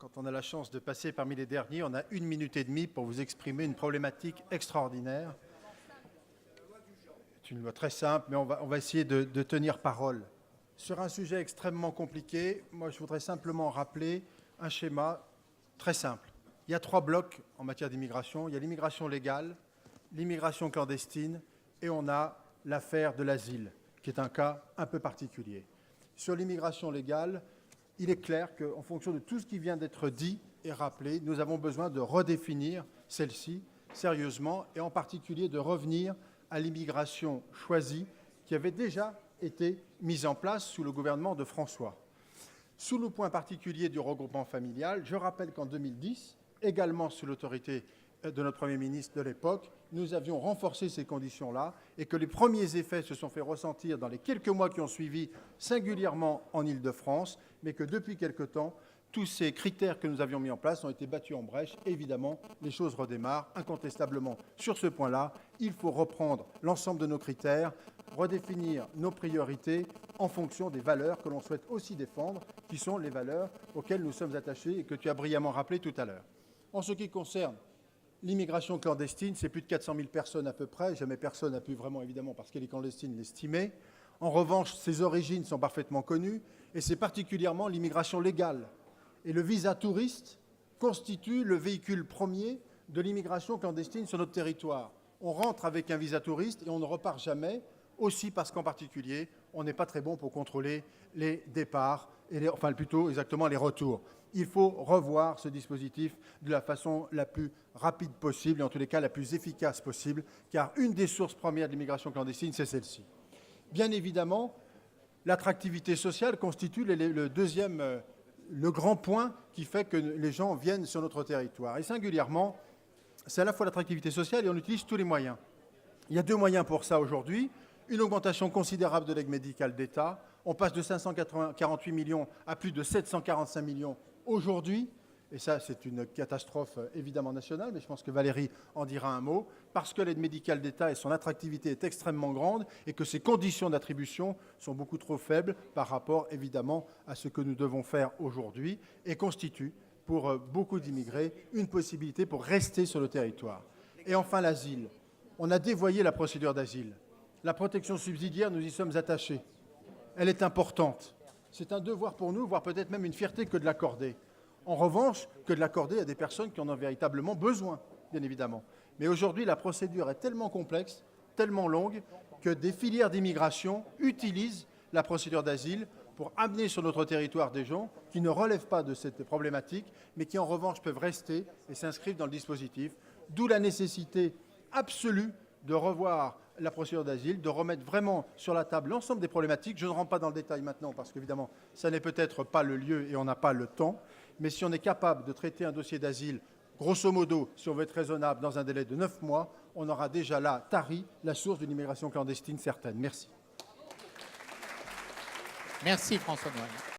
Quand on a la chance de passer parmi les derniers, on a 1 minute et demie pour vous exprimer une problématique extraordinaire. C'est une loi très simple, mais on va essayer de tenir parole. Sur un sujet extrêmement compliqué, moi je voudrais simplement rappeler un schéma très simple. Il y a 3 blocs en matière d'immigration. Il y a l'immigration légale, l'immigration clandestine et on a l'affaire de l'asile, qui est un cas un peu particulier. Sur l'immigration légale, il est clair qu'en fonction de tout ce qui vient d'être dit et rappelé, nous avons besoin de redéfinir celle-ci sérieusement et en particulier de revenir à l'immigration choisie qui avait déjà été mise en place sous le gouvernement de François. Sous le point particulier du regroupement familial, je rappelle qu'en 2010, également sous l'autorité de notre Premier ministre de l'époque, nous avions renforcé ces conditions-là et que les premiers effets se sont fait ressentir dans les quelques mois qui ont suivi, singulièrement en Île-de-France, mais que depuis quelque temps, tous ces critères que nous avions mis en place ont été battus en brèche. Évidemment, les choses redémarrent incontestablement. Sur ce point-là, il faut reprendre l'ensemble de nos critères, redéfinir nos priorités en fonction des valeurs que l'on souhaite aussi défendre, qui sont les valeurs auxquelles nous sommes attachés et que tu as brillamment rappelées tout à l'heure. En ce qui concerne l'immigration clandestine, c'est plus de 400 000 personnes à peu près. Jamais personne n'a pu vraiment, évidemment, parce qu'elle est clandestine, l'estimer. En revanche, ses origines sont parfaitement connues et c'est particulièrement l'immigration légale. Et le visa touriste constitue le véhicule premier de l'immigration clandestine sur notre territoire. On rentre avec un visa touriste et on ne repart jamais, aussi parce qu'en particulier, on n'est pas très bon pour contrôler les départs, enfin plutôt exactement les retours. Il faut revoir ce dispositif de la façon la plus rapide possible, et en tous les cas la plus efficace possible, car une des sources premières de l'immigration clandestine, c'est celle-ci. Bien évidemment, l'attractivité sociale constitue le grand point qui fait que les gens viennent sur notre territoire. Et singulièrement, c'est à la fois l'attractivité sociale et on utilise tous les moyens. Il y a 2 moyens pour ça aujourd'hui. Une augmentation considérable de l'aide médicale d'État. On passe de 548 millions à plus de 745 millions aujourd'hui. Et ça, c'est une catastrophe évidemment nationale, mais je pense que Valérie en dira un mot, parce que l'aide médicale d'État et son attractivité est extrêmement grande et que ses conditions d'attribution sont beaucoup trop faibles par rapport évidemment à ce que nous devons faire aujourd'hui et constituent pour beaucoup d'immigrés une possibilité pour rester sur le territoire. Et enfin l'asile. On a dévoyé la procédure d'asile. La protection subsidiaire, nous y sommes attachés. Elle est importante. C'est un devoir pour nous, voire peut-être même une fierté que de l'accorder. En revanche, que de l'accorder à des personnes qui en ont véritablement besoin, bien évidemment. Mais aujourd'hui, la procédure est tellement complexe, tellement longue, que des filières d'immigration utilisent la procédure d'asile pour amener sur notre territoire des gens qui ne relèvent pas de cette problématique, mais qui en revanche peuvent rester et s'inscrivent dans le dispositif. D'où la nécessité absolue de revoir la procédure d'asile, de remettre vraiment sur la table l'ensemble des problématiques. Je ne rentre pas dans le détail maintenant parce qu'évidemment, ça n'est peut-être pas le lieu et on n'a pas le temps. Mais si on est capable de traiter un dossier d'asile, grosso modo, si on veut être raisonnable, dans un délai de 9 mois, on aura déjà là tari la source d'une immigration clandestine certaine. Merci. Merci François Noël.